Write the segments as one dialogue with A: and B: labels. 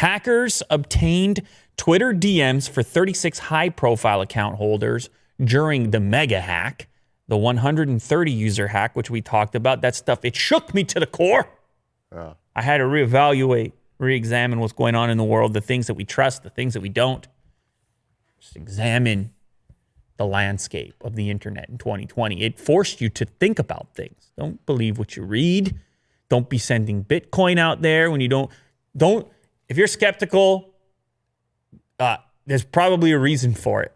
A: Hackers obtained Twitter DMs for 36 high-profile account holders during the mega hack, the 130-user hack, which we talked about. That stuff, it shook me to the core.
B: Yeah.
A: I had to reevaluate, re-examine what's going on in the world, the things that we trust, the things that we don't. Just examine the landscape of the internet in 2020. It forced you to think about things. Don't believe what you read. Don't be sending Bitcoin out there when you don't. If you're skeptical, there's probably a reason for it.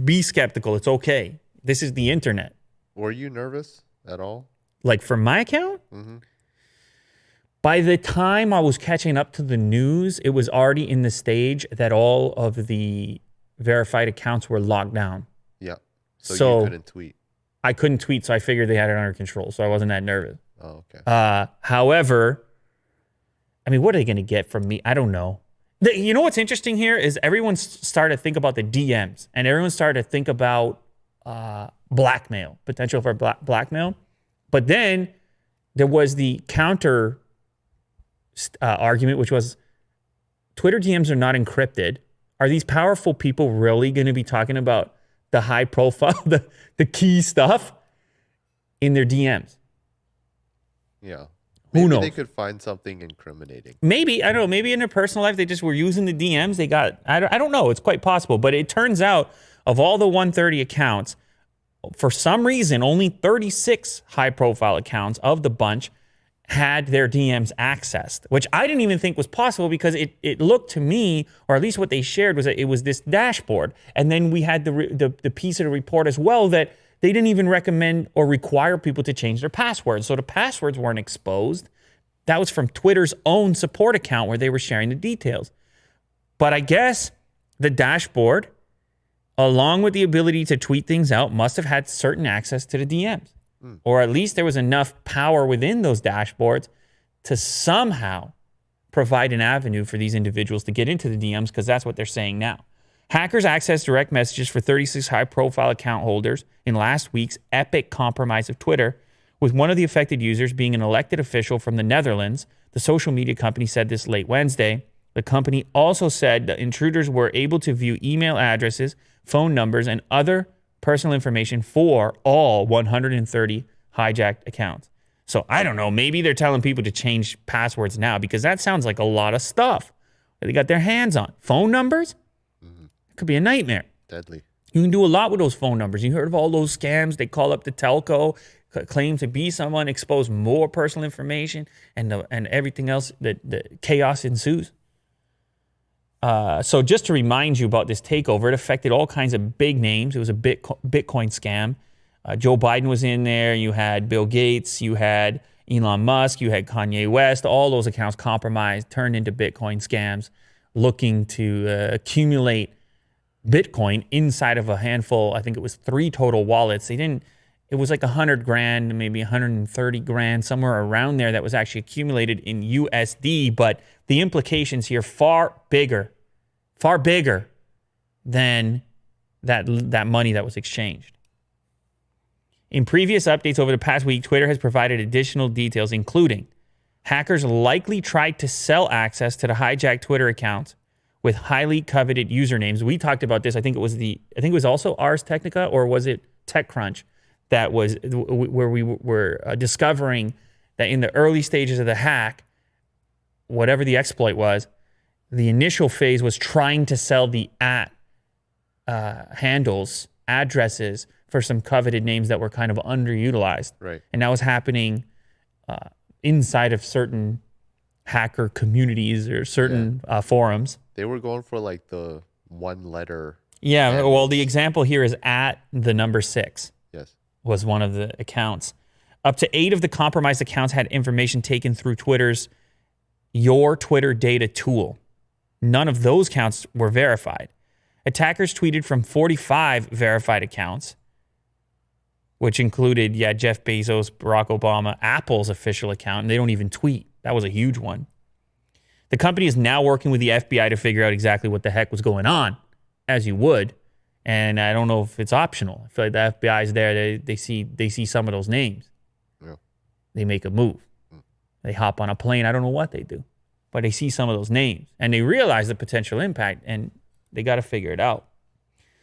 A: Be skeptical. It's okay. This is the internet.
B: Were you nervous at all?
A: Like for my account?
B: Mm-hmm.
A: By the time I was catching up to the news, it was already in the stage that all of the verified accounts were locked down.
B: Yeah. So you couldn't tweet.
A: I couldn't tweet, so I figured they had it under control, so I wasn't that nervous.
B: Oh, okay.
A: However, I mean, what are they going to get from me? I don't know. You know what's interesting here is everyone started to think about the DMs, and everyone started to think about blackmail, potential for blackmail. But then there was the counter argument, which was Twitter DMs are not encrypted. Are these powerful people really going to be talking about the high profile, the key stuff in their DMs?
B: Yeah.
A: Who knows?
B: They could find something incriminating.
A: Maybe, I don't know, maybe in their personal life, they just were using the DMs. They got, I don't know. It's quite possible. But it turns out of all the 130 accounts, for some reason, only 36 high profile accounts of the bunch had their DMs accessed, which I didn't even think was possible because it looked to me, or at least what they shared, was that it was this dashboard. And then we had the piece of the report as well that they didn't even recommend or require people to change their passwords. So the passwords weren't exposed. That was from Twitter's own support account where they were sharing the details. But I guess the dashboard, along with the ability to tweet things out, must have had certain access to the DMs. Or at least there was enough power within those dashboards to somehow provide an avenue for these individuals to get into the DMs, because that's what they're saying now. Hackers accessed direct messages for 36 high-profile account holders in last week's epic compromise of Twitter, with one of the affected users being an elected official from the Netherlands. The social media company said this late Wednesday. The company also said that intruders were able to view email addresses, phone numbers, and other personal information for all 130 hijacked accounts. So I don't know, maybe they're telling people to change passwords now, because that sounds like a lot of stuff that they got their hands on. Phone numbers? It could be a nightmare.
B: Deadly.
A: You can do a lot with those phone numbers. You heard of all those scams? They call up the telco, claim to be someone, expose more personal information, and everything else, the chaos ensues. So just to remind you about this takeover, it affected all kinds of big names. It was a Bitcoin scam. Joe Biden was in there. You had Bill Gates. You had Elon Musk. You had Kanye West. All those accounts compromised, turned into Bitcoin scams, looking to accumulate Bitcoin inside of a handful. I think it was 3 total wallets. It was like $100,000, maybe $130,000, somewhere around there that was actually accumulated in USD. But the implications here far bigger than that money that was exchanged. In previous updates over the past week, Twitter has provided additional details, including hackers likely tried to sell access to the hijacked Twitter accounts with highly coveted usernames. We talked about this. I think it was also Ars Technica, or was it TechCrunch, that was where we were discovering that in the early stages of the hack, whatever the exploit was, the initial phase was trying to sell the handles, addresses for some coveted names that were kind of underutilized.
B: Right.
A: And that was happening inside of certain hacker communities or certain forums.
B: They were going for like the 1-letter.
A: Yeah,
B: handles.
A: well, the example here is @6.
B: Yes.
A: Was one of the accounts. Up to 8 of the compromised accounts had information taken through Twitter's Your Twitter Data tool. None of those accounts were verified. Attackers tweeted from 45 verified accounts, which included, Jeff Bezos, Barack Obama, Apple's official account, and they don't even tweet. That was a huge one. The company is now working with the FBI to figure out exactly what the heck was going on, as you would. And I don't know if it's optional. I feel like the FBI is there. They see some of those names.
B: Yeah.
A: They make a move. They hop on a plane. I don't know what they do. but they see some of those names and they realize the potential impact and they got to figure it out.